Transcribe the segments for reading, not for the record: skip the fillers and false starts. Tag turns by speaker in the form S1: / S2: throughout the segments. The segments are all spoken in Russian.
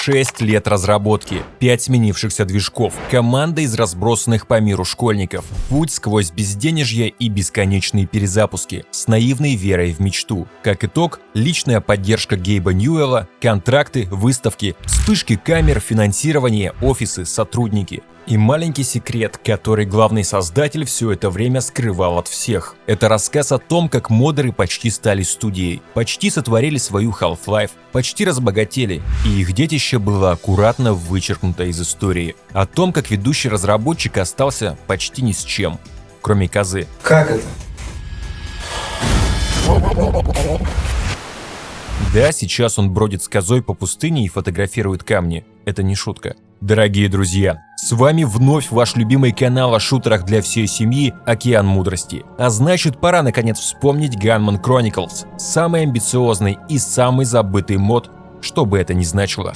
S1: 6 лет разработки, 5 сменившихся движков, команда из разбросанных по миру школьников, путь сквозь безденежье и бесконечные перезапуски с наивной верой в мечту. Как итог, личная поддержка Гейба Ньюэлла, контракты, выставки, вспышки камер, финансирование, офисы, сотрудники. И маленький секрет, который главный создатель все это время скрывал от всех. Это рассказ о том, как модеры почти стали студией, почти сотворили свою Half-Life, почти разбогатели, и их детище было аккуратно вычеркнуто из истории. О том, как ведущий разработчик остался почти ни с чем, кроме козы.
S2: Как это?
S1: Да, сейчас он бродит с козой по пустыне и фотографирует камни. Это не шутка. Дорогие друзья, с вами вновь ваш любимый канал о шутерах для всей семьи «Океан мудрости». А значит, пора наконец вспомнить Gunman Chronicles, самый амбициозный и самый забытый мод, что бы это ни значило.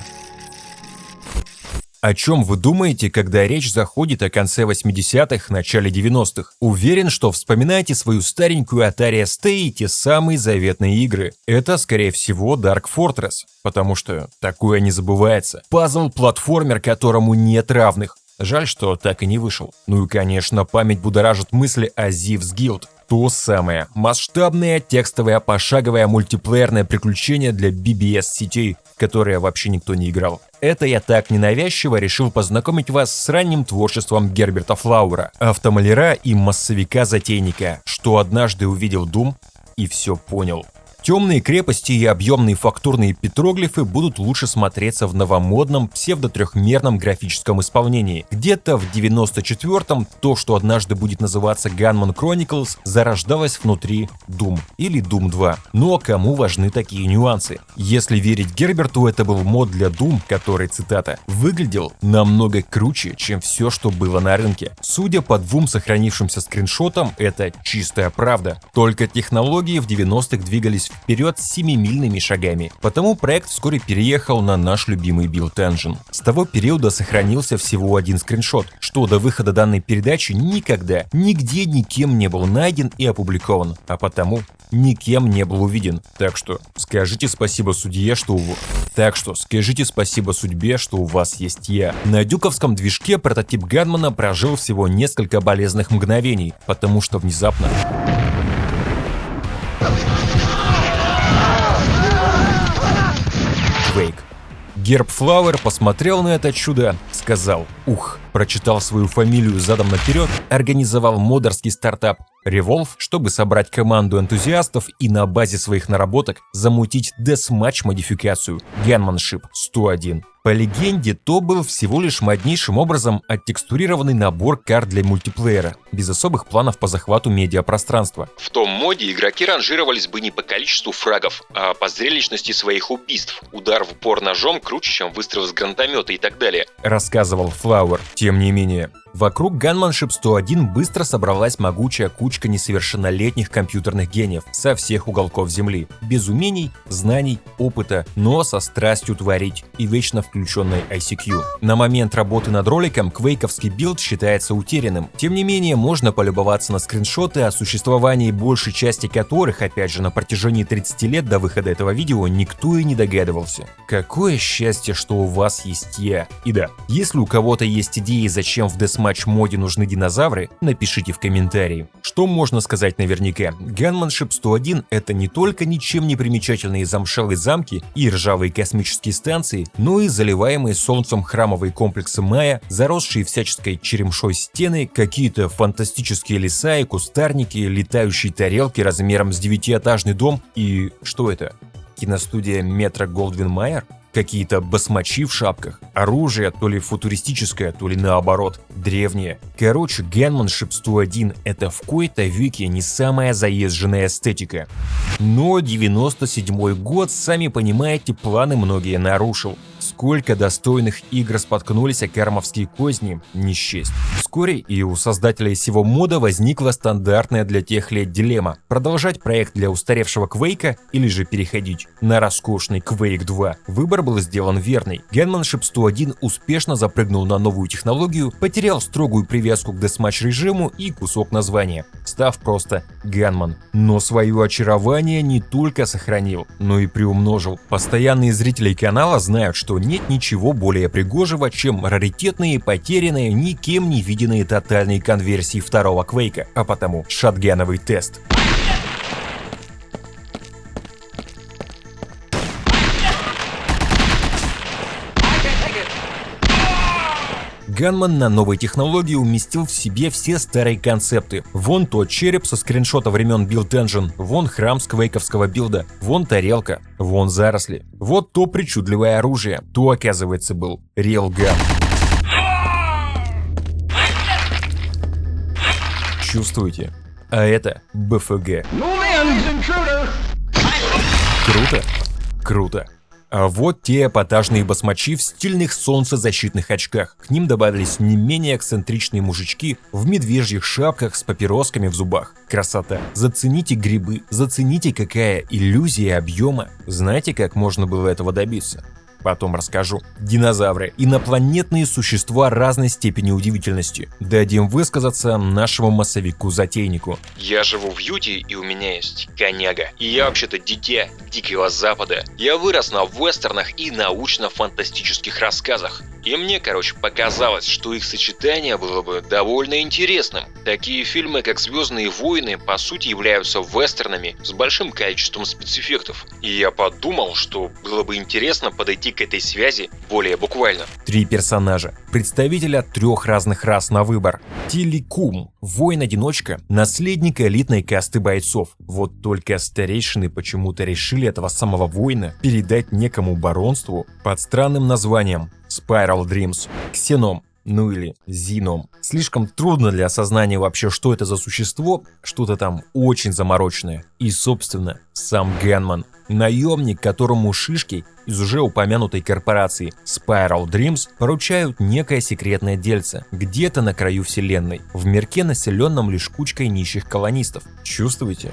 S1: О чем вы думаете, когда речь заходит о конце 80-х, начале 90-х? Уверен, что вспоминаете свою старенькую Atari ST и те самые заветные игры. Это, скорее всего, Dark Fortress, потому что такое не забывается. Пазл-платформер, которому нет равных. Жаль, что так и не вышел. Ну и, конечно, память будоражит мысли о Thieves Guild. То самое масштабное текстовое пошаговое мультиплеерное приключение для BBS-сетей, в которое вообще никто не играл. Это я так ненавязчиво решил познакомить вас с ранним творчеством Герберта Флауэра, автомаляра и массовика-затейника, что однажды увидел Doom и все понял. Темные крепости и объемные фактурные петроглифы будут лучше смотреться в новомодном псевдотрехмерном графическом исполнении. Где-то в 94-м то, что однажды будет называться Gunman Chronicles, зарождалось внутри Doom или Doom 2. Но кому важны такие нюансы? Если верить Герберту, это был мод для Doom, который, цитата, «выглядел намного круче, чем все, что было на рынке». Судя по двум сохранившимся скриншотам, это чистая правда. Только технологии в 90-х двигались вперед семимильными шагами, потому проект вскоре переехал на наш любимый Build Engine. С того периода сохранился всего один скриншот, что до выхода данной передачи никогда, нигде никем не был найден и опубликован, а потому никем не был увиден. Так что скажите спасибо судьбе, что у вас есть я. На дюковском движке прототип Ганмана прожил всего несколько болезненных мгновений, потому что внезапно... Герб Флауэр посмотрел на это чудо, сказал «Ух», прочитал свою фамилию задом наперед, организовал модерский стартап Revolve, чтобы собрать команду энтузиастов и на базе своих наработок замутить Deathmatch модификацию Gunmanship 101. По легенде, то был всего лишь моднейшим образом оттекстурированный набор карт для мультиплеера, без особых планов по захвату медиапространства. В том моде игроки ранжировались бы не по количеству фрагов, а по зрелищности своих убийств. Удар в упор ножом круче, чем выстрел с гранатомета и так далее, рассказывал Флауэр. Тем не менее, вокруг Gunmanship 101 быстро собралась могучая кучка несовершеннолетних компьютерных гениев со всех уголков Земли, без умений, знаний, опыта, но со страстью творить и вечно включенной ICQ. На момент работы над роликом квейковский билд считается утерянным. Тем не менее, можно полюбоваться на скриншоты, о существовании большей части которых, опять же, на протяжении 30 лет до выхода этого видео никто и не догадывался. Какое счастье, что у вас есть я. И да, если у кого-то есть идеи, зачем в Deathmatch моде нужны динозавры, напишите в комментарии. Что можно сказать наверняка? Gunmanship 101 — это не только ничем не примечательные замшелые замки и ржавые космические станции, но и заливаемые солнцем храмовые комплексы майя, заросшие всяческой черемшой стены, какие-то фантастические леса и кустарники, летающие тарелки размером с 9-этажный дом и... что это? Киностудия Метро-Голдвин-Майер? Какие-то басмачи в шапках, оружие то ли футуристическое, то ли наоборот, древнее. Короче, Gunmanship 101 — это в кои-то веки не самая заезженная эстетика. Но 97-й год, сами понимаете, планы многие нарушил. Сколько достойных игр споткнулись о кармовские козни, не счесть. Вскоре и у создателей сего мода возникла стандартная для тех лет дилемма: продолжать проект для устаревшего Quake'а или же переходить на роскошный Quake 2. Выбор был сделан верный. Gunmanship 101 успешно запрыгнул на новую технологию, потерял строгую привязку к десматч режиму и кусок названия, став просто Gunman. Но свое очарование не только сохранил, но и приумножил. Постоянные зрители канала знают, что нет ничего более пригожего, чем раритетные, потерянные, никем не виденные тотальные конверсии второго Квейка, а потому шотгановый тест. Gunman на новой технологии уместил в себе все старые концепты. Вон тот череп со скриншота времен Build Engine, вон храм с квейковского билда, вон тарелка, вон заросли. Вот то причудливое оружие, то, оказывается, был Railgun. Чувствуете? А это БФГ. Круто? Круто. А вот те эпатажные басмачи в стильных солнцезащитных очках. К ним добавились не менее эксцентричные мужички в медвежьих шапках с папиросками в зубах. Красота. Зацените грибы, зацените, какая иллюзия объема. Знаете, как можно было этого добиться? Потом расскажу. Динозавры – инопланетные существа разной степени удивительности. Дадим высказаться нашему массовику-затейнику.
S2: Я живу в Юте, и у меня есть коняга. И я вообще-то дитя Дикого Запада. Я вырос на вестернах и научно-фантастических рассказах. И мне, показалось, что их сочетание было бы довольно интересным. Такие фильмы, как «Звездные войны», по сути являются вестернами с большим количеством спецэффектов. И я подумал, что было бы интересно подойти к этой связи более буквально.
S1: 3 персонажа. Представителя 3 разных рас на выбор. Тиликум. Воин-одиночка. Наследник элитной касты бойцов. Вот только старейшины почему-то решили этого самого воина передать некому баронству под странным названием Spiral Dreams. Ксеном. Ну или Зином. Слишком трудно для осознания вообще, что это за существо, что-то там очень замороченное. И, собственно, сам Gunman. Наемник, которому шишки из уже упомянутой корпорации Spiral Dreams поручают некое секретное дельце, где-то на краю вселенной, в мирке, населенном лишь кучкой нищих колонистов. Чувствуете?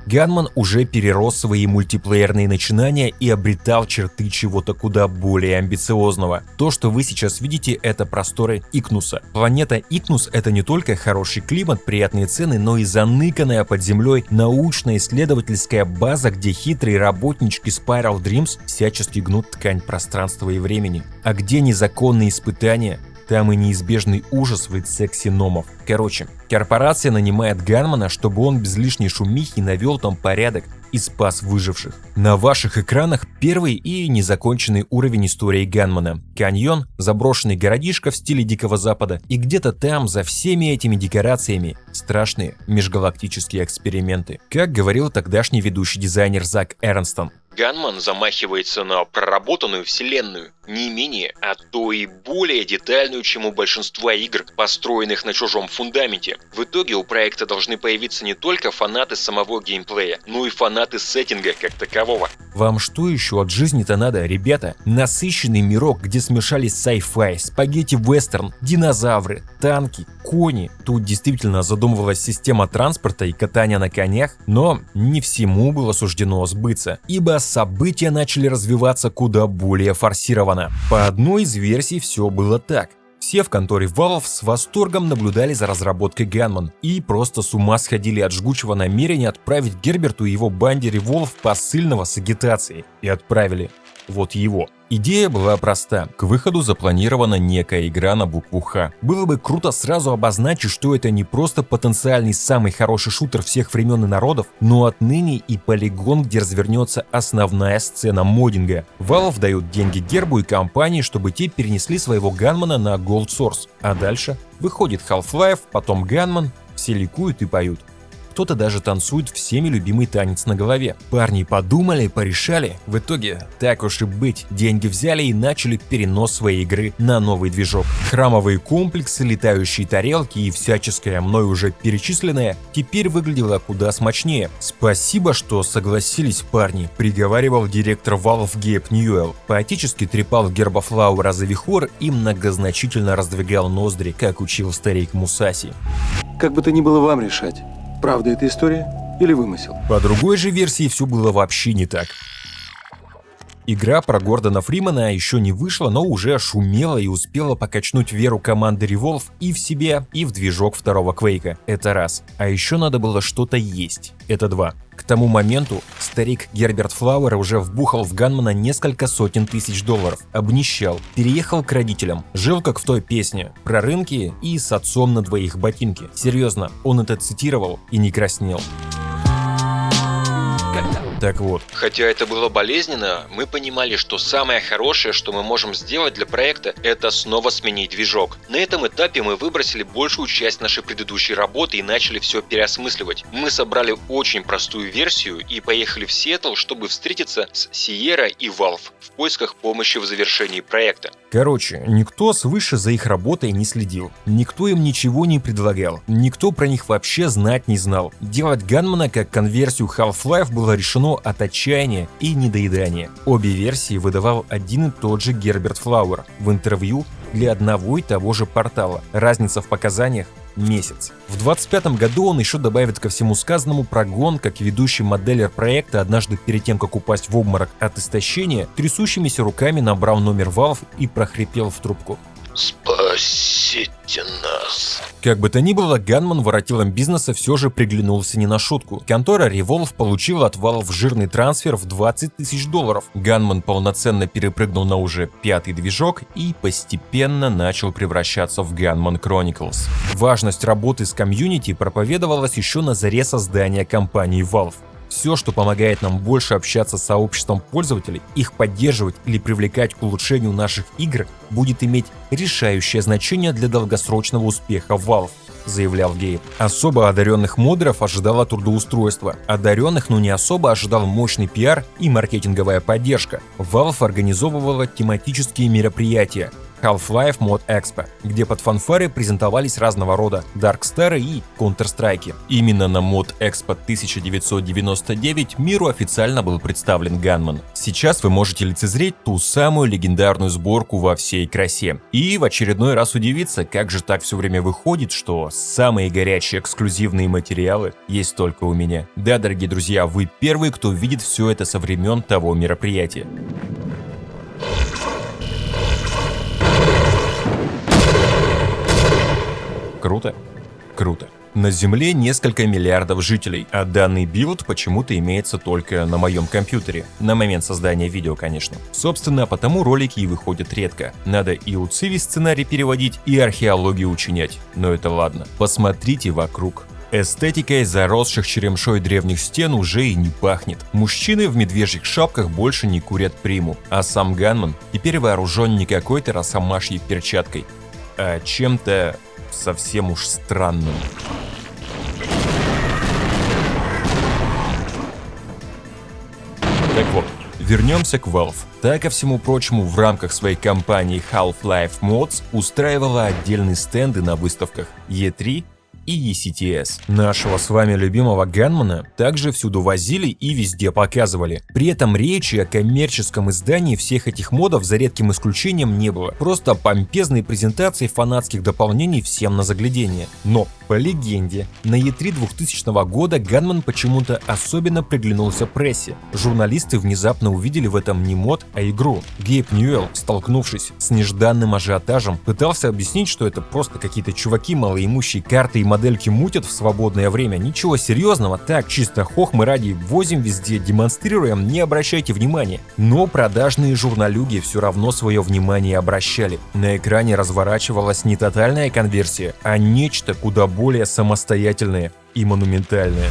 S1: Gunman уже перерос свои мультиплеерные начинания и обретал черты чего-то куда более амбициозного. То, что вы сейчас видите, это просторы Икнуса. Планета Икнус — это не только хороший климат, приятные цены, но и заныканная под землей научно-исследовательская база, где хитрые работнички Spiral Dreams всячески гнут ткань пространства и времени. А где незаконные испытания, там и неизбежный ужас в лице ксеномов. Короче, корпорация нанимает Ганмана, чтобы он без лишней шумихи навел там порядок и спас выживших. На ваших экранах первый и незаконченный уровень истории Ганмана. Каньон, заброшенный городишко в стиле Дикого Запада, и где-то там, за всеми этими декорациями, страшные межгалактические эксперименты. Как говорил тогдашний ведущий дизайнер Зак Эрнстон,
S2: Ганман замахивается на проработанную вселенную, не менее, а то и более детальную, чем у большинства игр, построенных на чужом фундаменте. В итоге у проекта должны появиться не только фанаты самого геймплея, но и фанаты сеттинга как такового.
S1: Вам что еще от жизни-то надо, ребята? Насыщенный мирок, где смешались sci-fi, спагетти-вестерн, динозавры, танки, кони. Тут действительно задумывалась система транспорта и катания на конях, но не всему было суждено сбыться, ибо события начали развиваться куда более форсированно. По одной из версий все было так. Все в конторе Valve с восторгом наблюдали за разработкой Gunman и просто с ума сходили от жгучего намерения отправить Герберту и его банде Revolve посыльного с агитацией. И отправили вот его. Идея была проста. К выходу запланирована некая игра на букву Х. Было бы круто сразу обозначить, что это не просто потенциальный самый хороший шутер всех времен и народов, но отныне и полигон, где развернется основная сцена моддинга. Valve дают деньги Гербу и компании, чтобы те перенесли своего Ганмана на Gold Source. А дальше выходит Half-Life, потом Gunman, все ликуют и поют. Кто-то даже танцует всеми любимый танец на голове. Парни подумали, порешали. В итоге, так уж и быть, деньги взяли и начали перенос своей игры на новый движок. Храмовые комплексы, летающие тарелки и всяческое, мной уже перечисленное, теперь выглядело куда смачнее. Спасибо, что согласились, парни, приговаривал директор Valve Гейб Ньюэлл. Поэтически трепал Герба Флауэра за вихор и многозначительно раздвигал ноздри, как учил старик Мусаси.
S3: Как бы то ни было вам решать. Правда эта история или вымысел?
S1: По другой же версии все было вообще не так. Игра про Гордона Фримена еще не вышла, но уже шумела и успела покачнуть веру команды Revolve и в себя, и в движок второго Quake'а. Это раз. А еще надо было что-то есть. Это два. К тому моменту старик Герберт Флауэр уже вбухал в Ганмана несколько сотен тысяч долларов, обнищал, переехал к родителям, жил как в той песне, про рынки и с отцом на двоих ботинки. Серьезно, он это цитировал и не краснел. Так вот.
S2: Хотя это было болезненно, мы понимали, что самое хорошее, что мы можем сделать для проекта, это снова сменить движок. На этом этапе мы выбросили большую часть нашей предыдущей работы и начали все переосмысливать. Мы собрали очень простую версию и поехали в Сиэтл, чтобы встретиться с Sierra и Valve в поисках помощи в завершении проекта.
S1: Короче, никто свыше за их работой не следил, никто им ничего не предлагал, никто про них вообще знать не знал. Делать Ганмана как конверсию Half-Life было решено от отчаяния и недоедания. Обе версии выдавал один и тот же Герберт Флауэр в интервью для одного и того же портала. Разница в показаниях – месяц. В 25-м году он еще добавит ко всему сказанному прогон, как ведущий моделлер проекта однажды перед тем, как упасть в обморок от истощения, трясущимися руками набрал номер Valve и прохрипел в трубку:
S2: «Спасите нас».
S1: Как бы то ни было, Ганман воротилам бизнеса все же приглянулся не на шутку. Контора Revolve получила от Valve жирный трансфер в 20 тысяч долларов. Ганман полноценно перепрыгнул на уже 5-й движок и постепенно начал превращаться в Gunman Chronicles. Важность работы с комьюнити проповедовалась еще на заре создания компании Valve. Все, что помогает нам больше общаться с сообществом пользователей, их поддерживать или привлекать к улучшению наших игр, будет иметь решающее значение для долгосрочного успеха Valve, заявлял Гейб. Особо одаренных модеров ожидало трудоустройство. Одаренных, но не особо, ожидал мощный пиар и маркетинговая поддержка. Valve организовывала тематические мероприятия. Half-Life Mod Expo, где под фанфары презентовались разного рода Darkstar и Counter-Strike. Именно на Mod Expo 1999 миру официально был представлен Ганман. Сейчас вы можете лицезреть ту самую легендарную сборку во всей красе. И в очередной раз удивиться, как же так все время выходит, что самые горячие эксклюзивные материалы есть только у меня. Да, дорогие друзья, вы первые, кто видит все это со времен того мероприятия. Круто? Круто. На Земле несколько миллиардов жителей, а данный билд почему-то имеется только на моем компьютере. На момент создания видео, конечно. Собственно, потому ролики и выходят редко. Надо и у Циви сценарий переводить, и археологию учинять. Но это ладно. Посмотрите вокруг. Эстетикой заросших черемшой древних стен уже и не пахнет. Мужчины в медвежьих шапках больше не курят приму. А сам Ганман теперь вооружен не какой-то росомашьей перчаткой, а чем-то совсем уж странным. Так вот, вернемся к Valve. Та, ко всему прочему, в рамках своей кампании Half-Life Mods устраивала отдельные стенды на выставках E3 и ECTS. Нашего с вами любимого Ганмана также всюду возили и везде показывали. При этом речи о коммерческом издании всех этих модов за редким исключением не было. Просто помпезные презентации фанатских дополнений всем на заглядение. Но, по легенде, на E3 2000 года Ганман почему-то особенно приглянулся прессе. Журналисты внезапно увидели в этом не мод, а игру. Гейб Ньюэлл, столкнувшись с нежданным ажиотажем, пытался объяснить, что это просто какие-то чуваки малоимущие карты и модельки мутят в свободное время. Ничего серьезного, так, чисто хохмы ради, возим везде, демонстрируем, не обращайте внимания. Но продажные журналюги все равно свое внимание обращали. На экране разворачивалась не тотальная конверсия, а нечто куда более самостоятельное и монументальное.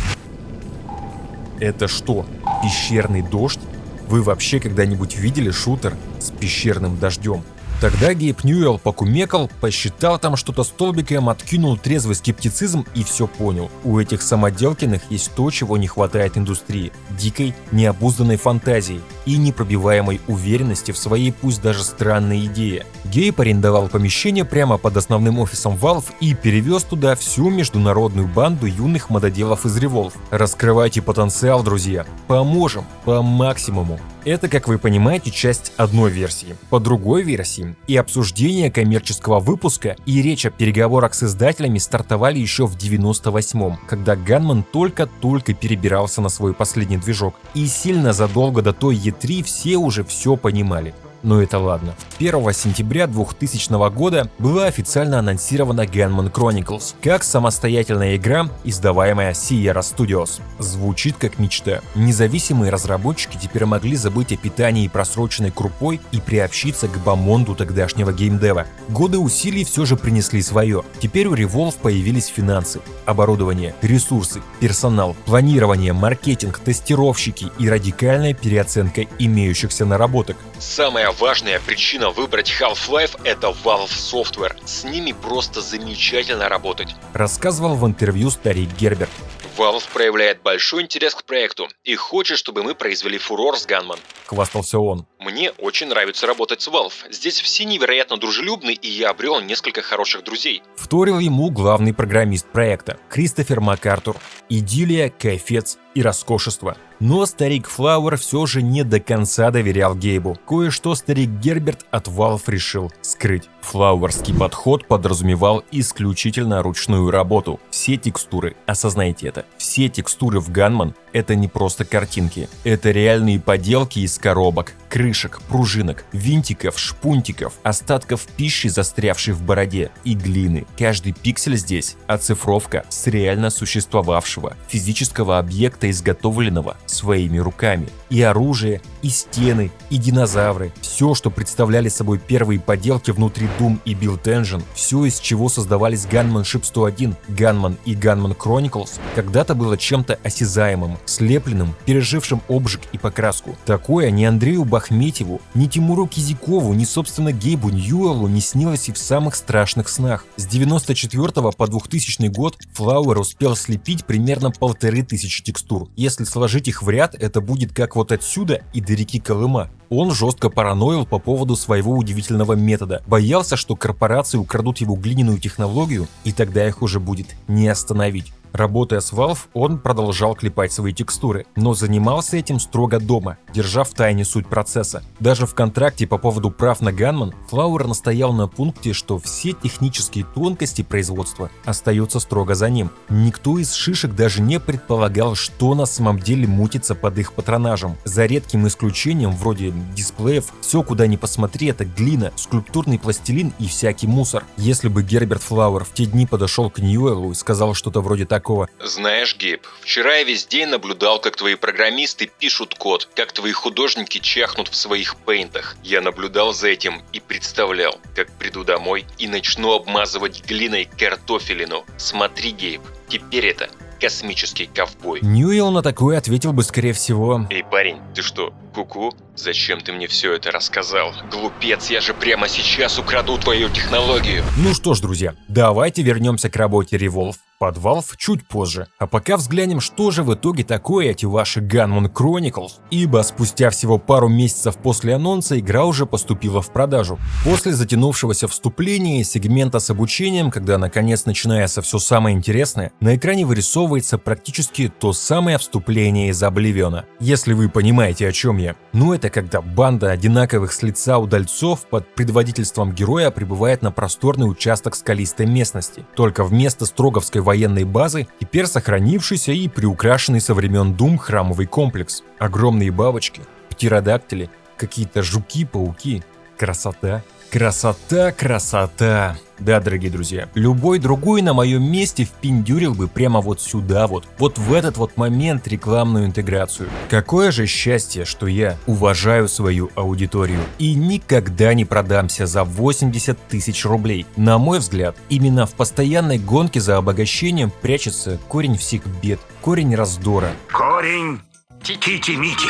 S1: Это что, пещерный дождь? Вы вообще когда-нибудь видели шутер с пещерным дождем? Тогда Гейб Ньюэлл покумекал, посчитал там что-то столбиком, откинул трезвый скептицизм и все понял. У этих самоделкиных есть то, чего не хватает индустрии – дикой, необузданной фантазии и непробиваемой уверенности в своей, пусть даже странной идее. Гейб арендовал помещение прямо под основным офисом Valve и перевез туда всю международную банду юных мододелов из Revolve. Раскрывайте потенциал, друзья. Поможем по максимуму. Это, как вы понимаете, часть одной версии. По другой версии и обсуждение коммерческого выпуска, и речь о переговорах с издателями стартовали еще в 98-м, когда Ганман только-только перебирался на свой последний движок. И сильно задолго до той E3 3 все уже все понимали. Но это ладно. 1 сентября 2000 года была официально анонсирована Gunman Chronicles как самостоятельная игра, издаваемая Sierra Studios. Звучит как мечта. Независимые разработчики теперь могли забыть о питании и просроченной крупой и приобщиться к бомонду тогдашнего геймдева. Годы усилий все же принесли свое. Теперь у Revolve появились финансы, оборудование, ресурсы, персонал, планирование, маркетинг, тестировщики и радикальная переоценка имеющихся наработок.
S2: Самая важная причина выбрать Half-Life — это Valve Software. С ними просто замечательно работать.
S1: Рассказывал в интервью старик Герберт.
S2: Valve проявляет большой интерес к проекту и хочет, чтобы мы произвели фурор с Gunman.
S1: Хвастался он.
S2: Мне очень нравится работать с Valve. Здесь все невероятно дружелюбны, и я обрел несколько хороших друзей.
S1: Вторил ему главный программист проекта Кристофер МакАртур. Идиллия, кайфец и роскошество. Но старик Флауэр все же не до конца доверял Гейбу. Кое-что старик Герберт от Valve решил скрыть. Флауэрский подход подразумевал исключительно ручную работу. Все текстуры, осознайте это, все текстуры в Gunman — это не просто картинки. Это реальные поделки из коробок, крышек, пружинок, винтиков, шпунтиков, остатков пищи, застрявшей в бороде, и глины. Каждый пиксель здесь — оцифровка с реально существовавшего физического объекта, изготовленного своими руками. И оружие, и стены, и динозавры. Все, что представляли собой первые поделки внутри Doom и Build Engine, все, из чего создавались Gunmanship 101, Gunman и Gunman Chronicles, когда-то было чем-то осязаемым, слепленным, пережившим обжиг и покраску. Такое ни Андрею Бахметьеву, ни Тимуру Кизякову, ни, собственно, Гейбу Ньюэллу не снилось и в самых страшных снах. С 94 по 2000 год Флауэр успел слепить примерно 1500 текстур. Если сложить их в ряд, это будет как вот отсюда и до реки Колыма. Он жестко параноил по поводу своего удивительного метода. Боялся, что корпорации украдут его глиняную технологию, и тогда их уже будет не остановить. Работая с Valve, он продолжал клепать свои текстуры, но занимался этим строго дома, держа в тайне суть процесса. Даже в контракте по поводу прав на Gunman Флауэр настоял на пункте, что все технические тонкости производства остаются строго за ним. Никто из шишек даже не предполагал, что на самом деле мутится под их патронажем. За редким исключением, вроде дисплеев, все, куда ни посмотри, это глина, скульптурный пластилин и всякий мусор. Если бы Герберт Флауэр в те дни подошел к Ньюэллу и сказал что-то вроде такого:
S2: Знаешь, Гейб, вчера я весь день наблюдал, как твои программисты пишут код, как твои художники чахнут в своих пейнтах. Я наблюдал за этим и представлял, как приду домой и начну обмазывать глиной картофелину. Смотри, Гейб, теперь это космический ковбой.
S1: Ньюэлл на такое ответил бы, скорее всего:
S2: Эй, парень, ты что, ку-ку? Зачем ты мне все это рассказал? Глупец, я же прямо сейчас украду твою технологию.
S1: Ну что ж, друзья, давайте вернемся к работе Revolve. Под Valve чуть позже. А пока взглянем, что же в итоге такое эти ваши Gunman Chronicles. Ибо спустя всего пару месяцев после анонса игра уже поступила в продажу. После затянувшегося вступления и сегмента с обучением, когда наконец начинается все самое интересное, на экране вырисовывается практически то самое вступление из Обливиона. Если вы понимаете, о чем я. Ну это когда банда одинаковых с лица удальцов под предводительством героя прибывает на просторный участок скалистой местности. Только вместо строговской военной базы теперь сохранившийся и приукрашенный со времен Doom храмовый комплекс. Огромные бабочки, птеродактили, какие-то жуки-пауки. Красота. Красота, красота. Да, дорогие друзья, любой другой на моем месте впендюрил бы прямо вот сюда вот в этот вот момент рекламную интеграцию. Какое же счастье, что я уважаю свою аудиторию и никогда не продамся за 80 тысяч рублей. На мой взгляд, именно в постоянной гонке за обогащением прячется корень всех бед, корень раздора.
S4: Корень Тити-Мити.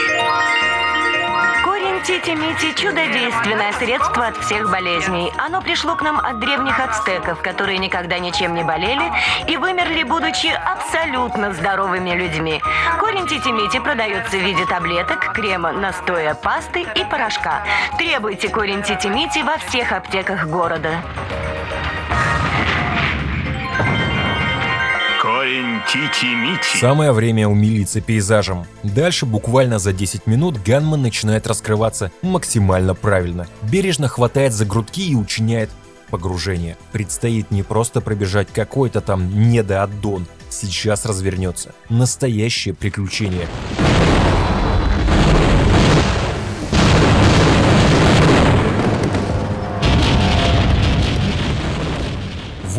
S5: Тити-Мити – чудодейственное средство от всех болезней. Оно пришло к нам от древних ацтеков, которые никогда ничем не болели и вымерли, будучи абсолютно здоровыми людьми. Корень Тити-Мити продается в виде таблеток, крема, настоя, пасты и порошка. Требуйте корень Тити-Мити во всех аптеках города.
S4: Корень Тити-Мити.
S1: Самое время умилиться пейзажем. Дальше буквально за 10 минут Gunman начинает раскрываться максимально правильно. Бережно хватает за грудки и учиняет погружение. Предстоит не просто пробежать какой-то там недоаддон. Сейчас развернется настоящее приключение.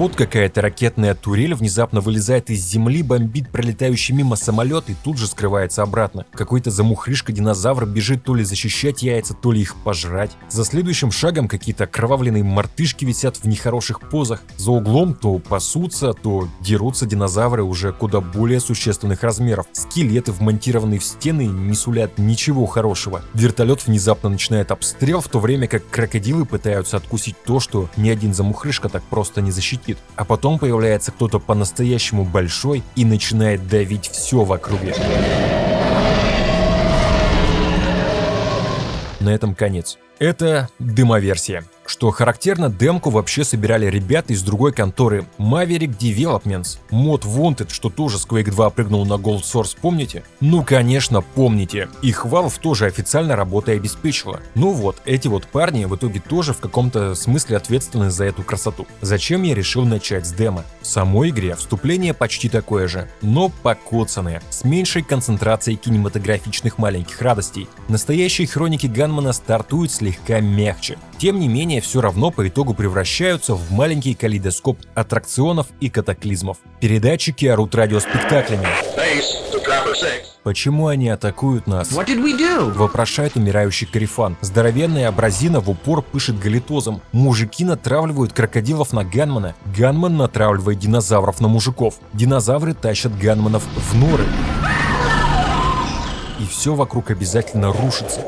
S1: Вот какая-то ракетная турель внезапно вылезает из земли, бомбит пролетающий мимо самолет и тут же скрывается обратно. Какой-то замухрышка-динозавр бежит то ли защищать яйца, то ли их пожрать. За следующим шагом какие-то окровавленные мартышки висят в нехороших позах. За углом то пасутся, то дерутся динозавры уже куда более существенных размеров. Скелеты, вмонтированные в стены, не сулят ничего хорошего. Вертолет внезапно начинает обстрел, в то время как крокодилы пытаются откусить то, что ни один замухрышка так просто не защитит. А потом появляется кто-то по-настоящему большой и начинает давить все в округе. На этом конец. Это демоверсия. Что характерно, демку вообще собирали ребята из другой конторы Maverick Developments. Мод Wanted, что тоже с Quake 2 прыгнул на Gold Source, помните? Ну конечно, помните. Их Valve тоже официально работой обеспечила. Ну вот, эти вот парни в итоге тоже в каком-то смысле ответственны за эту красоту. Зачем я решил начать с демо? В самой игре вступление почти такое же, но покоцанное, с меньшей концентрацией кинематографичных маленьких радостей. Настоящие хроники Ганмана стартуют слегка мягче. Тем не менее, все равно по итогу превращаются в маленький калейдоскоп аттракционов и катаклизмов. Передатчики орут радиоспектаклями. Почему они атакуют нас? Вопрошает умирающий Карифан. Здоровенная абразина в упор пышет галитозом. Мужики натравливают крокодилов на Ганмана. Ганман натравливает динозавров на мужиков. Динозавры тащат Ганманов в норы. И все вокруг обязательно рушится.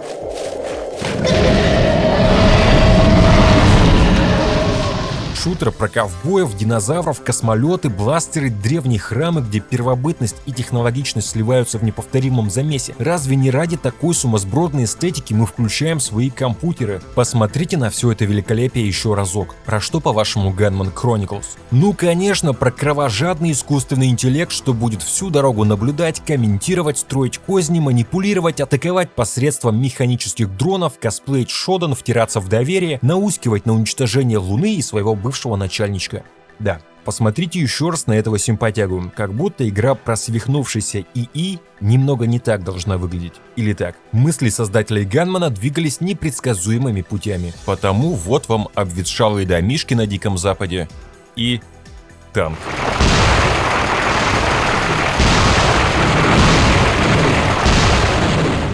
S1: Шутер про ковбоев, динозавров, космолеты, бластеры, древние храмы, где первобытность и технологичность сливаются в неповторимом замесе. Разве не ради такой сумасбродной эстетики мы включаем свои компьютеры? Посмотрите на все это великолепие еще разок. Про что, по-вашему, Gunman Chronicles? Ну, конечно, про кровожадный искусственный интеллект, что будет всю дорогу наблюдать, комментировать, строить козни, манипулировать, атаковать посредством механических дронов, косплеить Шодан, втираться в доверие, наускивать на уничтожение Луны и своего бывшего начальничка. Да, посмотрите еще раз на этого симпатягу, как будто игра про свихнувшийся ИИ немного не так должна выглядеть. Или так, мысли создателей Ганмана двигались непредсказуемыми путями. Потому вот вам обветшалые домишки на Диком Западе и танк.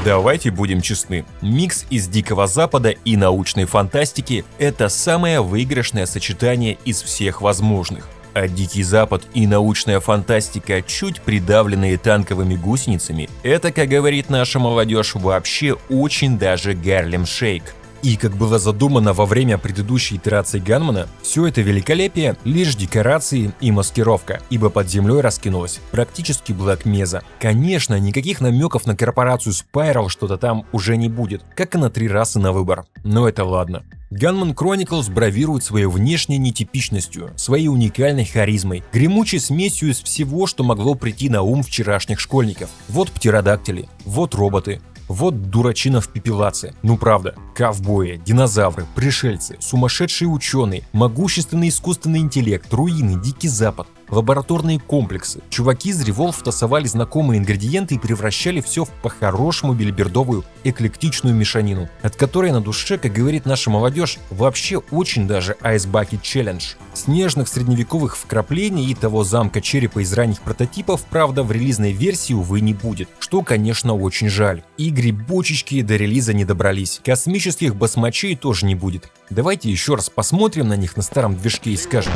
S1: Давайте будем честны, микс из Дикого Запада и научной фантастики – это самое выигрышное сочетание из всех возможных. А Дикий Запад и научная фантастика, чуть придавленные танковыми гусеницами – это, как говорит наша молодежь, вообще очень даже Гарлем Шейк. И, как было задумано во время предыдущей итерации Ганмана, все это великолепие — лишь декорации и маскировка, ибо под землей раскинулась практически Black Mesa. Конечно, никаких намеков на корпорацию Spiral что-то там уже не будет, как и на 3 расы на выбор, но это ладно. Gunman Chronicles бравирует своей внешней нетипичностью, своей уникальной харизмой, гремучей смесью из всего, что могло прийти на ум вчерашних школьников. Вот птеродактили, вот роботы, вот дурачина в пепелаце. Ну правда, ковбои, динозавры, пришельцы, сумасшедшие ученые, могущественный искусственный интеллект, руины, Дикий Запад, лабораторные комплексы. Чуваки из Revolve тасовали знакомые ингредиенты и превращали все в по-хорошему билибердовую эклектичную мешанину, от которой на душе, как говорит наша молодежь, вообще очень даже Ice Bucket Challenge. Снежных средневековых вкраплений и того замка черепа из ранних прототипов, правда, в релизной версии, увы, не будет, что, конечно, очень жаль. И грибочечки до релиза не добрались, космических басмачей тоже не будет. Давайте еще раз посмотрим на них на старом движке и скажем: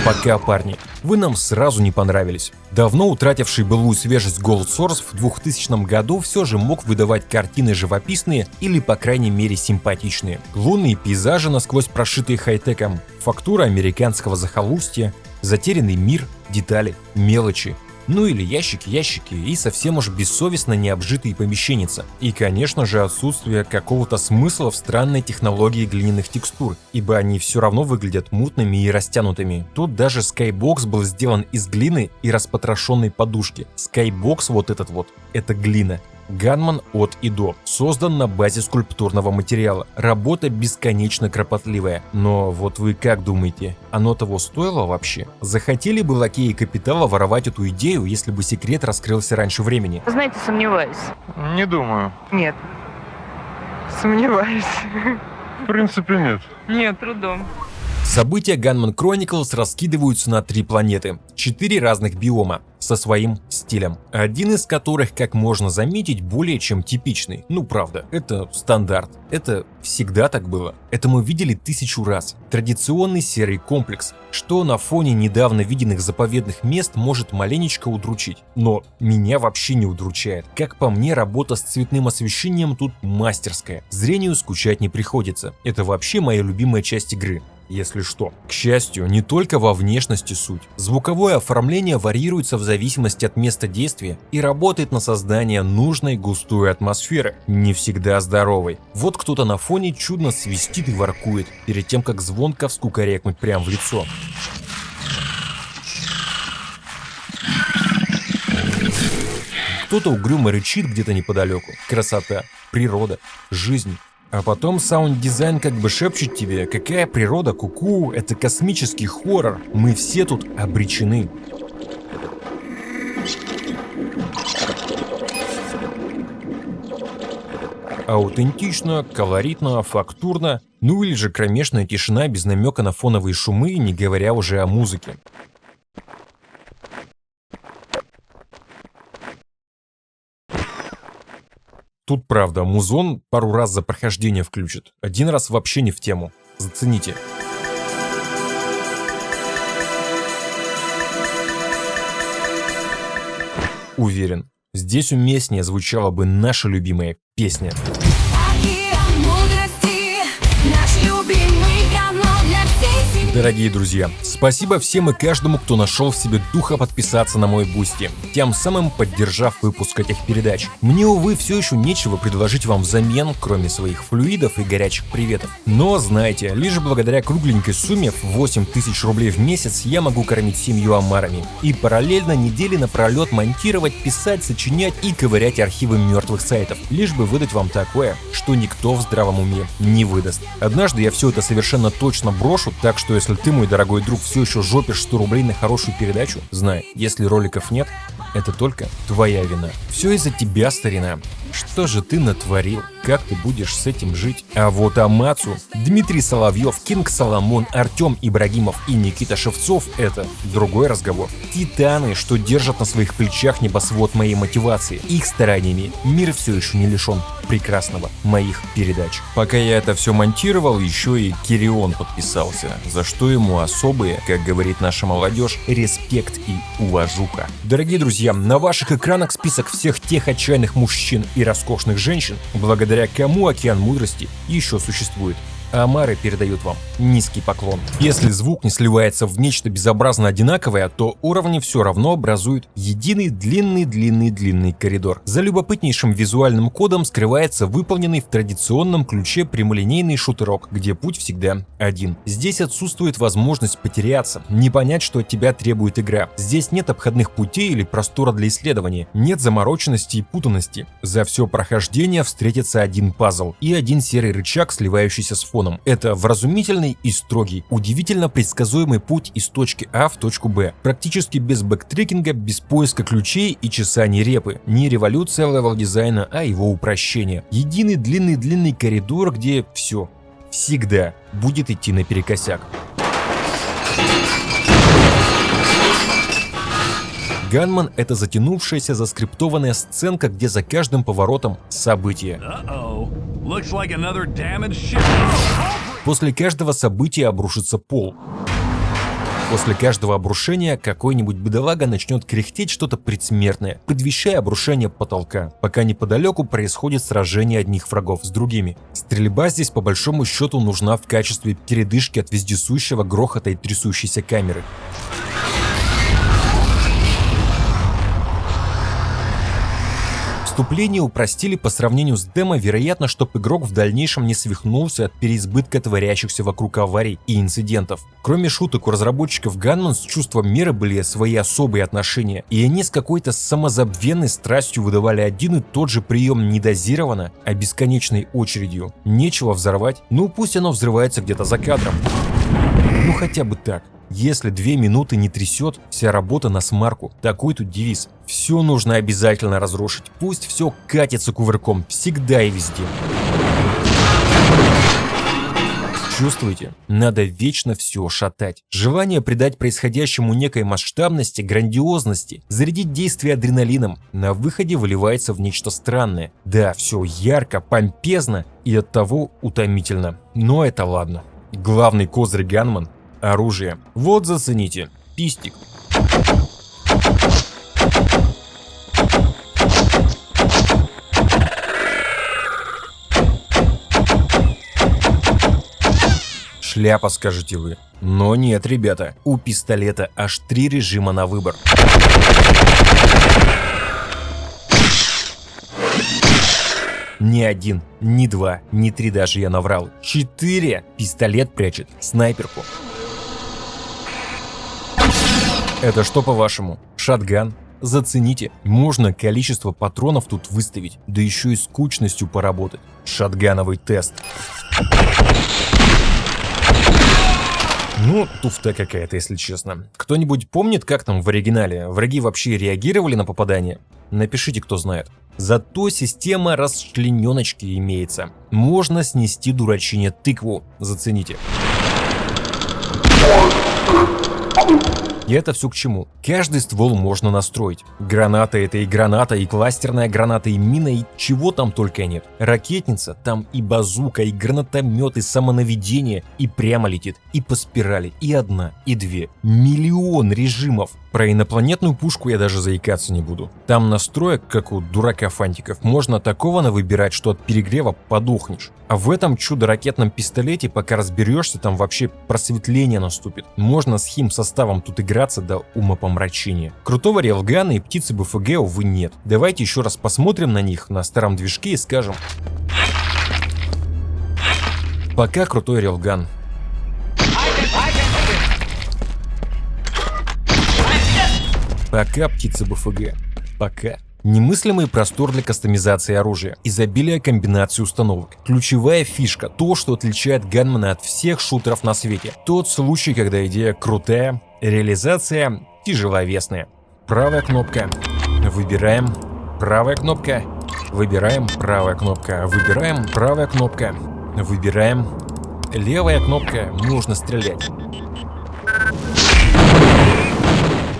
S1: пока, парни, вы нам сразу не понравились. Давно утративший былую свежесть Gold Source в 2000 году все же мог выдавать картины живописные или, по крайней мере, симпатичные. Лунные пейзажи, насквозь прошитые хай-теком, фактура американского захолустья, затерянный мир, детали, мелочи. Ну или ящики и совсем уж бессовестно необжитые помещенница. И, конечно же, отсутствие какого-то смысла в странной технологии глиняных текстур, ибо они все равно выглядят мутными и растянутыми. Тут даже Skybox был сделан из глины и распотрошенной подушки. Skybox вот этот вот, это глина. Gunman от и до. Создан на базе скульптурного материала. Работа бесконечно кропотливая. Но вот вы как думаете, оно того стоило вообще? Захотели бы лакеи Капитала воровать эту идею, если бы секрет раскрылся раньше времени?
S6: Знаете, сомневаюсь.
S7: Не думаю.
S6: Нет. Сомневаюсь. В принципе, нет.
S7: Нет, трудом.
S1: События Gunman Chronicles раскидываются на 3 планеты, 4 разных биома, со своим стилем. Один из которых, как можно заметить, более чем типичный. Ну правда, это стандарт. Это всегда так было. Это мы видели 1000 раз. Традиционный серый комплекс, что на фоне недавно виденных заповедных мест может маленечко удручить. Но меня вообще не удручает. Как по мне, работа с цветным освещением тут мастерская. Зрению скучать не приходится. Это вообще моя любимая часть игры. Если что. К счастью, не только во внешности суть. Звуковое оформление варьируется в зависимости от места действия и работает на создание нужной густой атмосферы, не всегда здоровой. Вот кто-то на фоне чудно свистит и воркует, перед тем как звонко вскукарекнуть прямо в лицо. Кто-то угрюмо рычит где-то неподалеку. Красота, природа, жизнь. А потом саунд-дизайн как бы шепчет тебе, какая природа, ку-ку, это космический хоррор, мы все тут обречены. Аутентично, колоритно, фактурно, ну или же кромешная тишина без намека на фоновые шумы, не говоря уже о музыке. Тут правда, музон пару раз за прохождение включит, один раз вообще не в тему. Зацените. Уверен, здесь уместнее звучала бы наша любимая песня. Дорогие друзья, спасибо всем и каждому, кто нашел в себе духа подписаться на мой Бусти, тем самым поддержав выпуск этих передач. Мне, увы, все еще нечего предложить вам взамен, кроме своих флюидов и горячих приветов. Но знайте, лишь благодаря кругленькой сумме в 8000 рублей в месяц я могу кормить семью омарами и параллельно недели напролет монтировать, писать, сочинять и ковырять архивы мертвых сайтов, лишь бы выдать вам такое, что никто в здравом уме не выдаст. Однажды я все это совершенно точно брошу, так что если ты, мой дорогой друг, все еще жопишь 100 рублей на хорошую передачу, знай, если роликов нет, это только твоя вина. Все из-за тебя, старина. Что же ты натворил? Как ты будешь с этим жить? А вот Амацу, Дмитрий Соловьев, Кинг Соломон, Артем Ибрагимов и Никита Шевцов — это другой разговор. Титаны, что держат на своих плечах небосвод моей мотивации. Их стараниями мир все еще не лишен прекрасного моих передач. Пока я это все монтировал, еще и Кирион подписался, за что ему особые, как говорит наша молодежь, респект и уважуха. Дорогие друзья, на ваших экранах список всех тех отчаянных мужчин и роскошных женщин, благодаря кому океан мудрости еще существует. А омары передают вам низкий поклон. Если звук не сливается в нечто безобразно одинаковое, то уровни все равно образуют единый длинный коридор. За любопытнейшим визуальным кодом скрывается выполненный в традиционном ключе прямолинейный шутерок, где путь всегда один. Здесь отсутствует возможность потеряться, не понять, что от тебя требует игра. Здесь нет обходных путей или простора для исследования, нет замороченности и путанности. За все прохождение встретится один пазл и один серый рычаг, сливающийся с фоном. Это вразумительный и строгий, удивительно предсказуемый путь из точки А в точку Б. Практически без бэктрекинга, без поиска ключей и чесаний репы. Не революция левел-дизайна, а его упрощение. Единый длинный коридор, где все всегда будет идти наперекосяк. Gunman — это затянувшаяся заскриптованная сценка, где за каждым поворотом события. После каждого события обрушится пол. После каждого обрушения какой-нибудь бедолага начнет кряхтеть что-то предсмертное, предвещая обрушение потолка, пока неподалеку происходит сражение одних врагов с другими. Стрельба здесь по большому счету нужна в качестве передышки от вездесущего грохота и трясущейся камеры. Вступление упростили по сравнению с демо, вероятно, чтобы игрок в дальнейшем не свихнулся от переизбытка творящихся вокруг аварий и инцидентов. Кроме шуток, у разработчиков Gunman с чувством меры были свои особые отношения, и они с какой-то самозабвенной страстью выдавали один и тот же прием не дозированно, а бесконечной очередью. Нечего взорвать, ну пусть оно взрывается где-то за кадром. Ну хотя бы так. Если 2 минуты не трясет, вся работа на смарку. Такой тут девиз. Все нужно обязательно разрушить. Пусть все катится кувырком, всегда и везде. Чувствуете? Надо вечно все шатать. Желание придать происходящему некой масштабности, грандиозности, зарядить действие адреналином, на выходе выливается в нечто странное. Да, все ярко, помпезно и оттого утомительно. Но это ладно. Главный козырь Ганман – оружие. Вот зацените. Пистик. Шляпа, скажете вы. Но нет, ребята, у пистолета аж 3 режима на выбор. Ни 1, ни 2, ни 3 даже я наврал. 4 пистолет прячет снайперку. Это что по-вашему? Шотган? Зацените, можно количество патронов тут выставить, да еще и с кучностью поработать. Шотгановый тест. Ну, туфта какая-то, если честно. Кто-нибудь помнит, как там в оригинале? Враги вообще реагировали на попадание? Напишите, кто знает. Зато система расчлененочки имеется. Можно снести дурачине тыкву. Зацените. И это все к чему? Каждый ствол можно настроить. Граната это и граната, и кластерная граната, и мина, и чего там только нет. Ракетница, там и базука, и гранатомет, и самонаведение, и прямо летит, и по спирали, и 1, и 2. Миллион режимов. Про инопланетную пушку я даже заикаться не буду. Там настроек, как у дурака фантиков, можно такого навыбирать, что от перегрева подохнешь. А в этом чудо-ракетном пистолете, пока разберешься, там вообще просветление наступит. Можно с хим-составом тут играться до умопомрачения. Крутого рейлгана и птицы БФГ, увы, нет. Давайте еще раз посмотрим на них на старом движке и скажем: пока крутой рейлган. Пока птица БФГ. Пока. Немыслимый простор для кастомизации оружия, изобилие комбинаций установок. Ключевая фишка, то, что отличает Ганмана от всех шутеров на свете. Тот случай, когда идея крутая, реализация тяжеловесная. Правая кнопка. Выбираем. Правая кнопка. Выбираем. Правая кнопка. Выбираем. Правая кнопка. Выбираем. Левая кнопка. Нужно стрелять.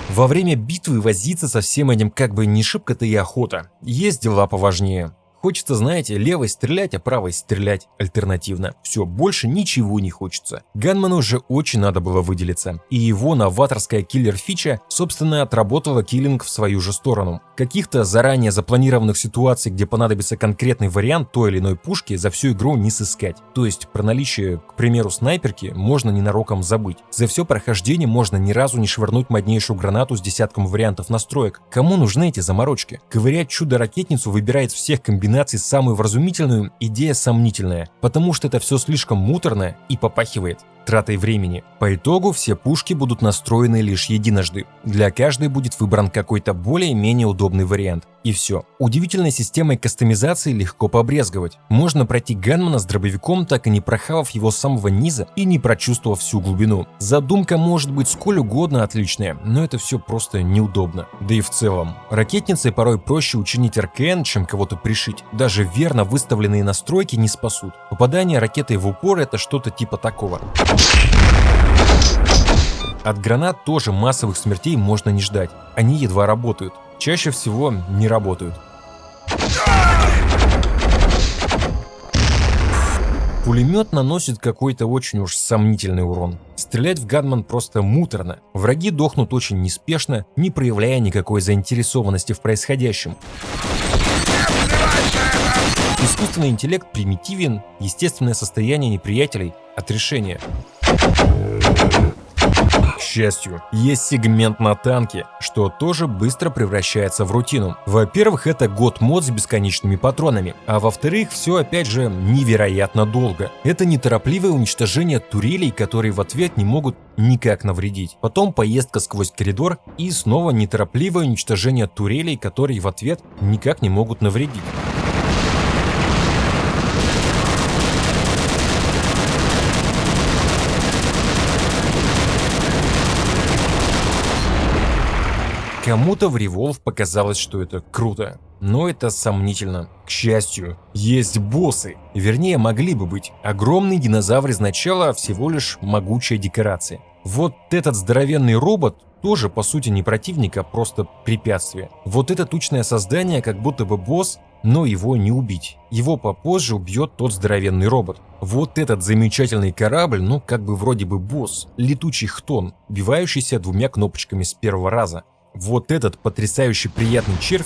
S1: Во время битвы возиться со всем этим как бы не шибко-то и охота. Есть дела поважнее. Хочется, знаете, левой стрелять, а правой стрелять альтернативно. Все, больше ничего не хочется. Ганману же очень надо было выделиться. И его новаторская киллер-фича, собственно, отработала киллинг в свою же сторону. Каких-то заранее запланированных ситуаций, где понадобится конкретный вариант той или иной пушки, за всю игру не сыскать. То есть про наличие, к примеру, снайперки можно ненароком забыть. За все прохождение можно ни разу не швырнуть моднейшую гранату с десятком вариантов настроек. Кому нужны эти заморочки? Ковырять чудо-ракетницу выбирает всех комбинаций самую вразумительную, идея сомнительная, потому что это все слишком муторно и попахивает тратой времени. По итогу все пушки будут настроены лишь единожды. Для каждой будет выбран какой-то более-менее удобный вариант. И все. Удивительной системой кастомизации легко побрезговать. Можно пройти Ганмана с дробовиком, так и не прохавав его с самого низа и не прочувствовав всю глубину. Задумка может быть сколь угодно отличная, но это все просто неудобно. Да и в целом. Ракетницей порой проще учинить РКН, чем кого-то пришить. Даже верно выставленные настройки не спасут. Попадание ракетой в упор — это что-то типа такого. От гранат тоже массовых смертей можно не ждать. Они едва работают. Чаще всего не работают. Пулемет наносит какой-то очень уж сомнительный урон. Стрелять в Ганман просто муторно. Враги дохнут очень неспешно, не проявляя никакой заинтересованности в происходящем. Искусственный интеллект примитивен, естественное состояние неприятелей от решения. К счастью, есть сегмент на танке, что тоже быстро превращается в рутину. Во-первых, это год-мод с бесконечными патронами, а во-вторых, все опять же невероятно долго. Это неторопливое уничтожение турелей, которые в ответ не могут никак навредить. Потом поездка сквозь коридор и снова неторопливое уничтожение турелей, которые в ответ никак не могут навредить. Кому-то в Revolve показалось, что это круто. Но это сомнительно. К счастью, есть боссы. Вернее, могли бы быть. Огромный динозавр изначала всего лишь могучая декорация. Вот этот здоровенный робот тоже по сути не противник, а просто препятствие. Вот это тучное создание как будто бы босс, но его не убить. Его попозже убьет тот здоровенный робот. Вот этот замечательный корабль, ну как бы вроде бы босс, летучий хтон, убивающийся 2 кнопочками с первого раза. Вот этот потрясающе приятный червь.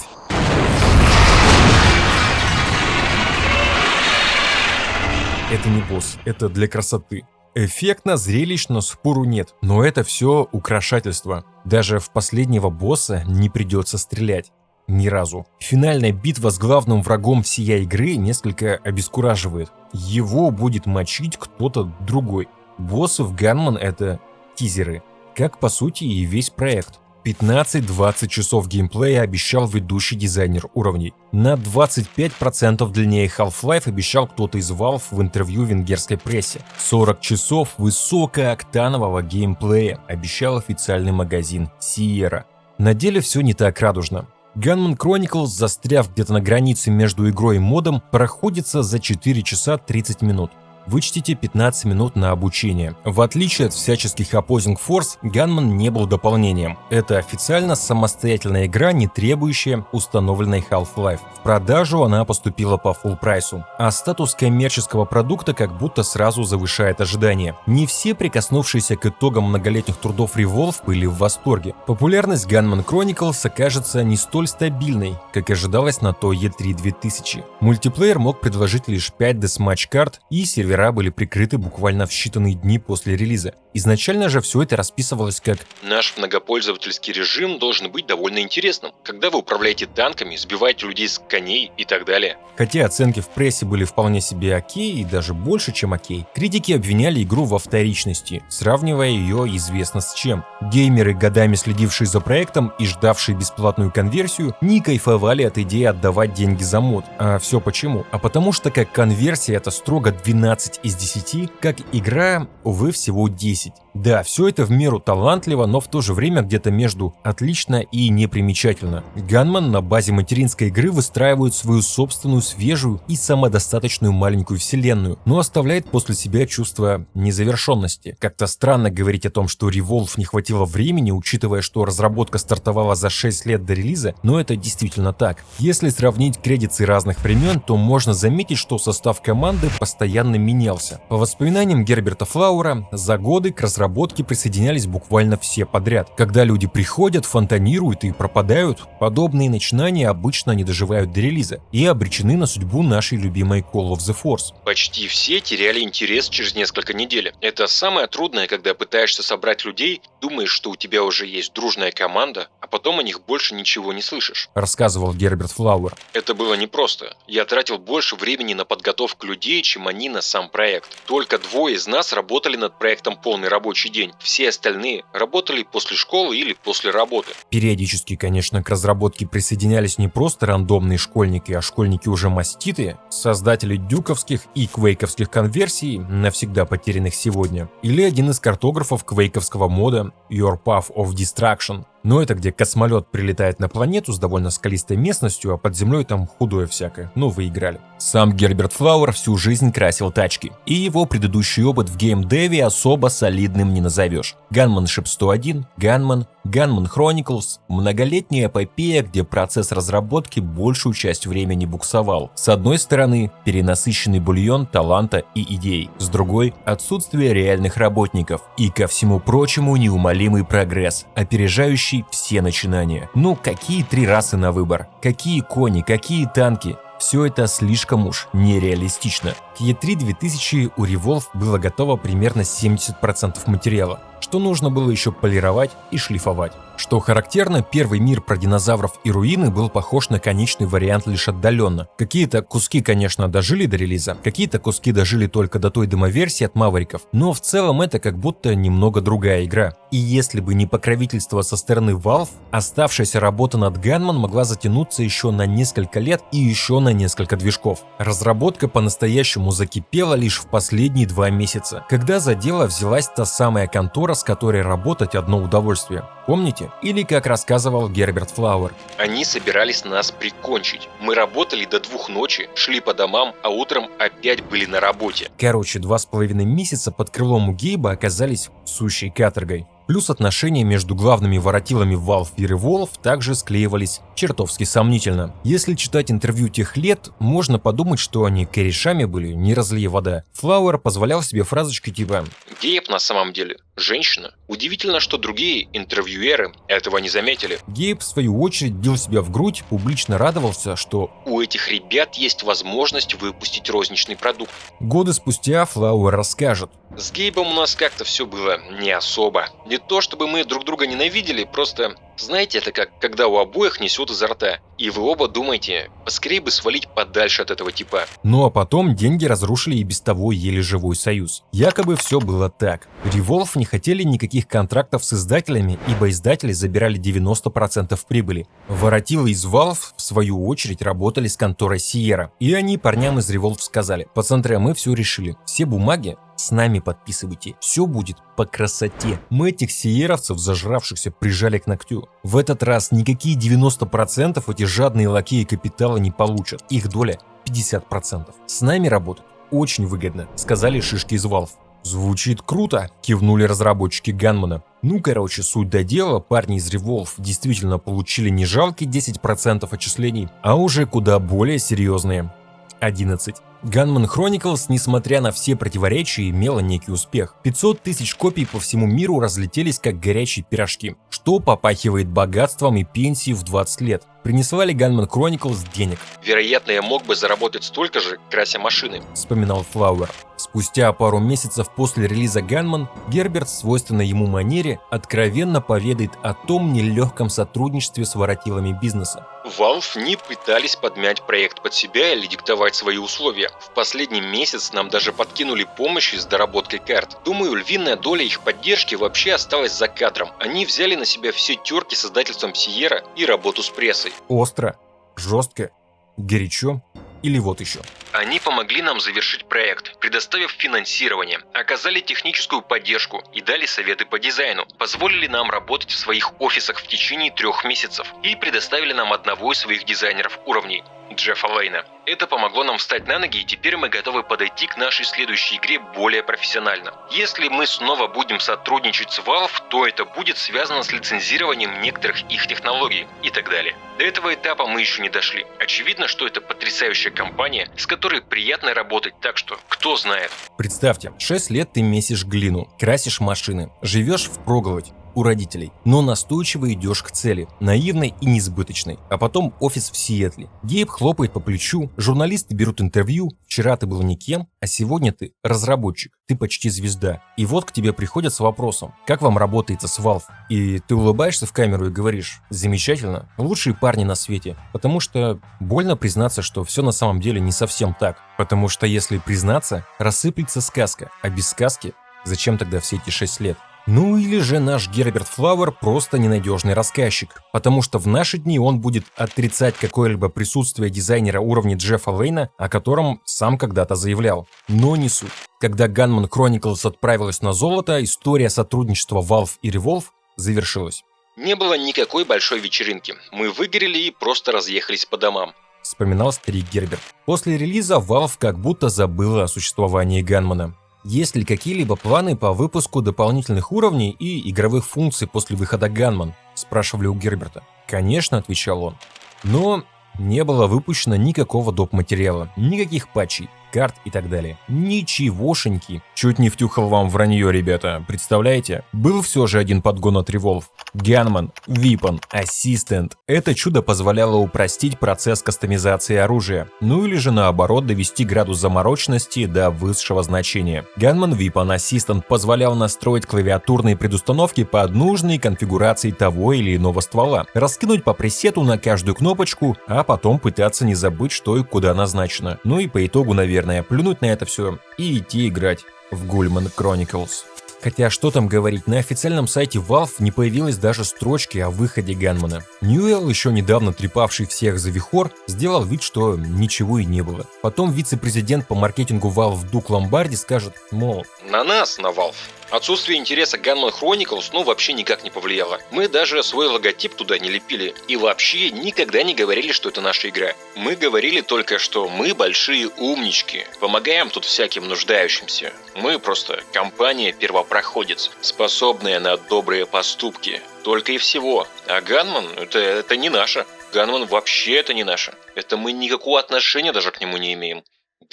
S1: Это не босс, это для красоты. Эффектно, зрелищно, спору нет, но это все украшательство. Даже в последнего босса не придется стрелять. Ни разу. Финальная битва с главным врагом всей игры несколько обескураживает. Его будет мочить кто-то другой. Боссы в Gunman — это тизеры. Как по сути и весь проект. 15-20 часов геймплея обещал ведущий дизайнер уровней. На 25% длиннее Half-Life обещал кто-то из Valve в интервью в венгерской прессе. 40 часов высокооктанового геймплея обещал официальный магазин Sierra. На деле все не так радужно. Gunman Chronicles, застряв где-то на границе между игрой и модом, проходится за 4 часа 30 минут. Вычтите 15 минут на обучение. В отличие от всяческих Opposing Force, Gunman не был дополнением. Это официально самостоятельная игра, не требующая установленной Half-Life. В продажу она поступила по full прайсу, а статус коммерческого продукта как будто сразу завышает ожидания. Не все прикоснувшиеся к итогам многолетних трудов Revolve были в восторге. Популярность Gunman Chronicles окажется не столь стабильной, как ожидалось на той E3 2000. Мультиплеер мог предложить лишь 5 Deathmatch карт, и сервера были прикрыты буквально в считанные дни после релиза. Изначально же все это расписывалось как:
S2: наш многопользовательский режим должен быть довольно интересным, когда вы управляете танками, сбиваете людей с коней и так далее.
S1: Хотя оценки в прессе были вполне себе окей и даже больше, чем окей, критики обвиняли игру во вторичности, сравнивая ее известно с чем. Геймеры, годами следившие за проектом и ждавшие бесплатную конверсию, не кайфовали от идеи отдавать деньги за мод. А все почему? А потому что как конверсия это строго 12 из 10, как игра, увы, всего 10. Да, все это в меру талантливо, но в то же время где-то между отлично и непримечательно. Gunman на базе материнской игры выстраивает свою собственную свежую и самодостаточную маленькую вселенную, но оставляет после себя чувство незавершенности. Как-то странно говорить о том, что Revolve не хватило времени, учитывая, что разработка стартовала за 6 лет до релиза, но это действительно так. Если сравнить кредиты разных времен, то можно заметить, что состав команды постоянно менялся. По воспоминаниям Герберта Флауэра, за годы к разработке присоединялись буквально все подряд. Когда люди приходят, фонтанируют и пропадают, подобные начинания обычно не доживают до релиза и обречены на судьбу нашей любимой Call of the Force.
S2: Почти все теряли интерес через несколько недель. Это самое трудное, когда пытаешься собрать людей, думаешь, что у тебя уже есть дружная команда, а потом о них больше ничего не слышишь.
S1: Рассказывал Герберт Флауэр.
S2: Это было непросто. Я тратил больше времени на подготовку людей, чем они на сам проект. Только 2 из нас работали над проектом полный рабочий день. Все остальные работали после школы или после работы.
S1: Периодически, конечно, к разработке присоединялись не просто рандомные школьники, а школьники уже маститые, создатели дюковских и квейковских конверсий, навсегда потерянных сегодня, или один из картографов квейковского мода Your Path of Destruction. Но это где космолет прилетает на планету с довольно скалистой местностью, а под землей там худое всякое. Ну, вы играли. Сам Герберт Флауэр всю жизнь красил тачки, и его предыдущий опыт в геймдеве особо солидным не назовешь. Gunmanship 101, Gunman, Gunman Chronicles – многолетняя эпопея, где процесс разработки большую часть времени буксовал. С одной стороны, перенасыщенный бульон таланта и идей, с другой – отсутствие реальных работников, и ко всему прочему неумолимый прогресс, опережающий все начинания. Ну, какие 3 расы на выбор? Какие кони? Какие танки? Все это слишком уж нереалистично. К E3 2000 у Revolve было готово примерно 70% материала, что нужно было еще полировать и шлифовать. Что характерно, первый мир про динозавров и руины был похож на конечный вариант лишь отдаленно. Какие-то куски, конечно, дожили до релиза, какие-то куски дожили только до той демоверсии от Мавериков, но в целом это как будто немного другая игра. И если бы не покровительство со стороны Valve, оставшаяся работа над Gunman могла затянуться еще на несколько лет и еще на несколько движков. Разработка по-настоящему закипела лишь в последние 2 месяца, когда за дело взялась та самая контора, с которой работать одно удовольствие. Помните? работе. Или, как рассказывал Герберт Флауэр:
S2: Они собирались нас прикончить. Мы работали до 2 ночи, шли по домам, а утром опять были на работе.
S1: Короче, 2,5 месяца под крылом у Гейба оказались сущей каторгой. Плюс отношения между главными воротилами Valve и Revolve также склеивались чертовски сомнительно. Если читать интервью тех лет, можно подумать, что они корешами были, не разлей вода. Флауэр позволял себе фразочки типа:
S2: Гейб на самом деле женщина. Удивительно, что другие интервьюеры этого не заметили.
S1: Гейб, в свою очередь, бил себя в грудь, публично радовался, что
S2: У этих ребят есть возможность выпустить розничный продукт.
S1: годы спустя Флауэр расскажет:
S2: С Гейбом у нас как-то все было не особо. Не то чтобы мы друг друга ненавидели, просто, знаете, это как когда у обоих несет изо рта, и вы оба думаете, поскорее бы свалить подальше от этого типа.
S1: Ну а потом деньги разрушили и без того еле живой союз. Якобы все было так. Revolve не хотели никаких контрактов с издателями, ибо издатели забирали 90% прибыли. Воротилы из Valve, в свою очередь, работали с конторой Sierra. И они парням из Revolve сказали: пацаны, мы все решили. Все бумаги с нами подписывайте. Все будет по красоте. Мы этих сиеровцев, зажравшихся, прижали к ногтю. В этот раз никакие 90% эти жадные лакеи капитала не получат. Их доля 50%. С нами работать очень выгодно, сказали шишки из Valve. Звучит круто, кивнули разработчики Ганмана. Ну, короче, суть до дела, парни из Revolve действительно получили не жалкие 10% отчислений, а уже куда более серьезные 11. Gunman Chronicles, несмотря на все противоречия, имела некий успех. 500 тысяч копий по всему миру разлетелись как горячие пирожки, что попахивает богатством и пенсией в 20 лет. Принесла ли Gunman Chronicles денег?
S2: Вероятно, я мог бы заработать столько же, крася машины.
S1: Вспоминал Флауэр. Спустя пару месяцев после релиза Gunman, Герберт в свойственной ему манере откровенно поведает о том нелегком сотрудничестве с воротилами бизнеса.
S2: Valve не пытались подмять проект под себя или диктовать свои условия. В последний месяц нам даже подкинули помощь с доработкой карт. Думаю, львиная доля их поддержки вообще осталась за кадром. Они взяли на себя все терки с издательством Sierra и работу с прессой.
S1: Остро, жестко, горячо или вот еще.
S2: Они помогли нам завершить проект, предоставив финансирование, оказали техническую поддержку и дали советы по дизайну, позволили нам работать в своих офисах в течение 3 месяцев и предоставили нам одного из своих дизайнеров уровней, Джеффа Лейна. Это помогло нам встать на ноги, и теперь мы готовы подойти к нашей следующей игре более профессионально. Если мы снова будем сотрудничать с Valve, то это будет связано с лицензированием некоторых их технологий и так далее. До этого этапа мы еще не дошли. Очевидно, что это потрясающая компания, с которой приятно работать, так что кто знает.
S1: Представьте, 6 лет ты месишь глину, красишь машины, живешь впроголодь у родителей, но настойчиво идешь к цели, наивной и несбыточной. А потом офис в Сиэтле. Гейб хлопает по плечу, журналисты берут интервью. Вчера ты был никем, а сегодня ты разработчик, ты почти звезда. И вот к тебе приходят с вопросом: как вам работается с Valve? И ты улыбаешься в камеру и говоришь: замечательно, лучшие парни на свете. Потому что больно признаться, что все на самом деле не совсем так. Потому что если признаться, рассыплется сказка, а без сказки зачем тогда все эти 6 лет? Ну или же наш Герберт Флауэр просто ненадежный рассказчик, потому что в наши дни он будет отрицать какое-либо присутствие дизайнера уровня Джеффа Лейна, о котором сам когда-то заявлял. Но не суть. Когда Gunman Chronicles отправилась на золото, история сотрудничества Valve и Revolve завершилась.
S2: Не было никакой большой вечеринки. Мы выгорели и просто разъехались по домам.
S1: Вспоминал старик Герберт. После релиза Valve как будто забыла о существовании Ганмана. Есть ли какие-либо планы по выпуску дополнительных уровней и игровых функций после выхода Gunman? Спрашивали у Герберта. Конечно, отвечал он. Но не было выпущено никакого доп. Материала, никаких патчей, карт и так далее. Ничегошеньки. Чуть не втюхал вам вранье, ребята. Представляете? Был все же один подгон от Revolve. Gunman, Weapon, Assistant. Это чудо позволяло упростить процесс кастомизации оружия. Ну или же наоборот довести градус замороченности до высшего значения. Gunman Weapon Assistant позволял настроить клавиатурные предустановки под нужной конфигурации того или иного ствола. Раскинуть по пресету на каждую кнопочку, а потом пытаться не забыть, что и куда назначено. Ну и по итогу, наверное, плюнуть на это все и идти играть в Gunman Chronicles. Хотя что там говорить, на официальном сайте Valve не появилось даже строчки о выходе Ганмана. Ньюэлл, еще недавно трепавший всех за вихор, сделал вид, что ничего и не было. Потом вице-президент по маркетингу Valve Дуг Ломбарди скажет, мол,
S2: На нас, на Valve, Отсутствие интереса к Gunman Chronicles вообще никак не повлияло. Мы даже свой логотип туда не лепили. И вообще никогда не говорили, что это наша игра. Мы говорили только, что мы большие умнички. Помогаем тут всяким нуждающимся. Мы просто компания-первопроходец, способная на добрые поступки. Только и всего. А Gunman это не наша. Gunman вообще это не наша. Это мы никакого отношения даже к нему не имеем.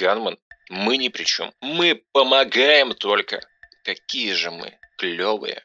S2: Gunman, мы ни при чем. Мы помогаем только. Какие же мы клевые.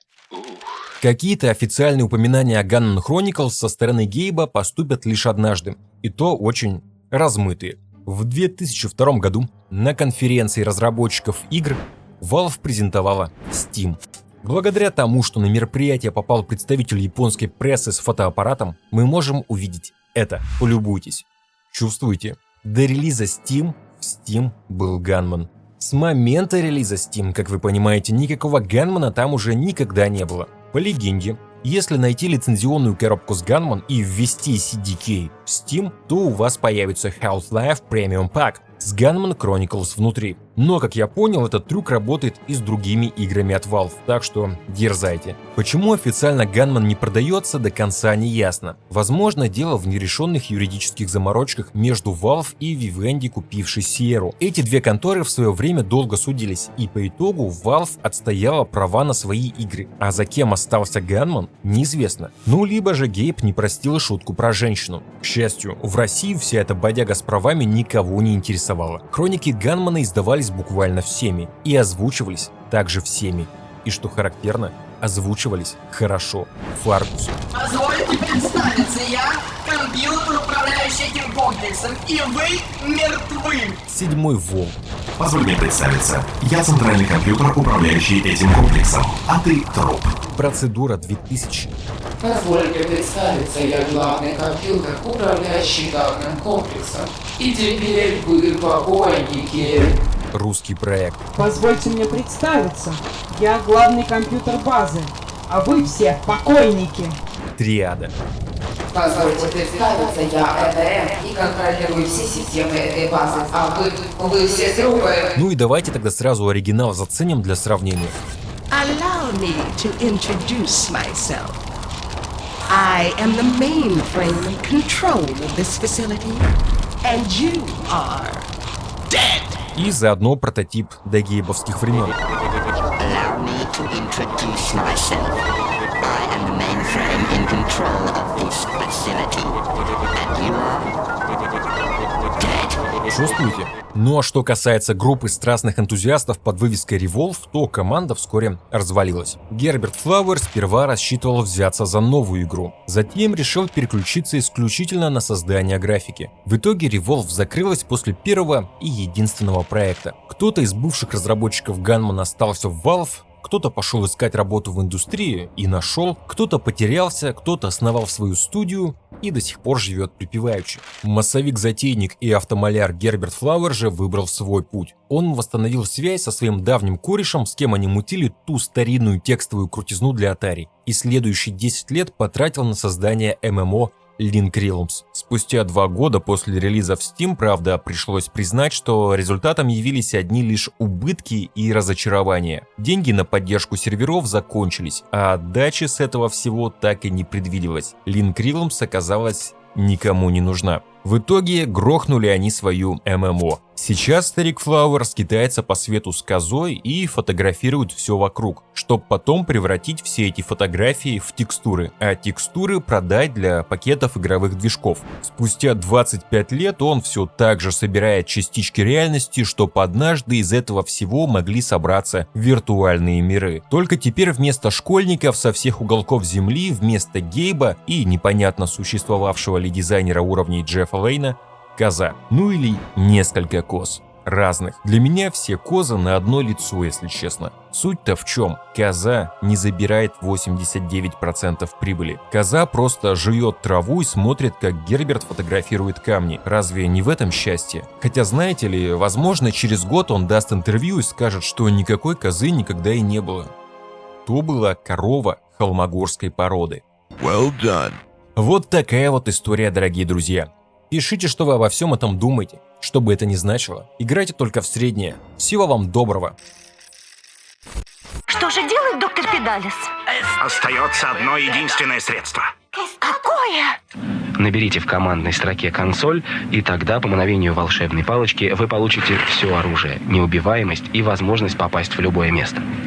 S1: Какие-то официальные упоминания о Gunman Chronicles со стороны Гейба поступят лишь однажды. И то очень размытые. В 2002 году на конференции разработчиков игр Valve презентовала Steam. Благодаря тому, что на мероприятие попал представитель японской прессы с фотоаппаратом, мы можем увидеть это. Полюбуйтесь. Чувствуете? До релиза Steam в Steam был Gunman. С момента релиза Steam, как вы понимаете, никакого Gunman там уже никогда не было. По легенде, если найти лицензионную коробку с Gunman и ввести CDK в Steam, то у вас появится Half-Life Premium Pack с Gunman Chronicles внутри. Но, как я понял, этот трюк работает и с другими играми от Valve, так что дерзайте. Почему официально Gunman не продается, до конца не ясно. Возможно, дело в нерешенных юридических заморочках между Valve и Vivendi, купившей Sierra. Эти две конторы в свое время долго судились, и по итогу Valve отстояла права на свои игры. А за кем остался Gunman, неизвестно. Ну, либо же Гейб не простил шутку про женщину. К счастью, в России вся эта бодяга с правами никого не интересовала. Хроники Gunman издавались буквально всеми и озвучивались также всеми. И что характерно, озвучивались хорошо. Фаргус.
S6: Позвольте представиться, я компьютер, управляющий этим комплексом, и вы мертвы.
S1: Седьмой Вол.
S7: Позволь мне представиться. Я центральный компьютер, управляющий этим комплексом, а ты труп.
S1: Процедура 2000.
S8: Позвольте представиться, я главный компьютер, управляющий данным комплексом. И теперь вы покойники.
S1: Русский проект.
S9: Позвольте мне представиться. Я главный компьютер базы, а вы все покойники.
S1: Триада.
S8: Позвольте представиться, я ЭДМ и контролирую все системы этой базы, а вы все трупы.
S1: Ну и давайте тогда сразу оригинал заценим для сравнения.
S10: Allow me to introduce myself. I am the mainframe control of this facility, and you are dead.
S1: И заодно прототип до гейбовских времен.
S10: Allow me to introduce myself. I am the mainframe in control of this facility, and you are dead.
S1: Чувствуете? Ну а что касается группы страстных энтузиастов под вывеской Revolve, то команда вскоре развалилась. Герберт Флауэр сперва рассчитывал взяться за новую игру, затем решил переключиться исключительно на создание графики. В итоге Revolve закрылась после первого и единственного проекта. Кто-то из бывших разработчиков Gunman остался в Valve, кто-то пошел искать работу в индустрии и нашел, кто-то потерялся, кто-то основал свою студию и до сих пор живет припеваючи. Массовик-затейник и автомаляр Герберт Флауэр же выбрал свой путь. Он восстановил связь со своим давним корешем, с кем они мутили ту старинную текстовую крутизну для Atari, и следующие 10 лет потратил на создание ММО Link Realms. Спустя 2 года после релиза в Steam, правда, пришлось признать, что результатом явились одни лишь убытки и разочарования. Деньги на поддержку серверов закончились, а отдачи с этого всего так и не предвиделось. Link Realms оказалась никому не нужна. В итоге грохнули они свою ММО. Сейчас старик Флауэр скитается по свету с козой и фотографирует все вокруг, чтобы потом превратить все эти фотографии в текстуры, а текстуры продать для пакетов игровых движков. Спустя 25 лет он все так же собирает частички реальности, чтобы однажды из этого всего могли собраться виртуальные миры. Только теперь вместо школьников со всех уголков земли, вместо Гейба и непонятно существовавшего ли дизайнера уровней Джеффа Лейна, коза. Ну или несколько коз. Разных. Для меня все козы на одно лицо, если честно. Суть-то в чем? Коза не забирает 89% прибыли. Коза просто жует траву и смотрит, как Герберт фотографирует камни. Разве не в этом счастье? Хотя, знаете ли, возможно, через год он даст интервью и скажет, что никакой козы никогда и не было. То была корова холмогорской породы.
S11: Well done.
S1: Вот такая вот история, дорогие друзья. Пишите, что вы обо всем этом думаете, что бы это ни значило. Играйте только в среднее. Всего вам доброго.
S5: Что же делает доктор Педалис?
S4: Остается одно единственное средство.
S5: Какое?
S11: Наберите в командной строке «консоль», и тогда по мановению волшебной палочки вы получите все оружие, неубиваемость и возможность попасть в любое место.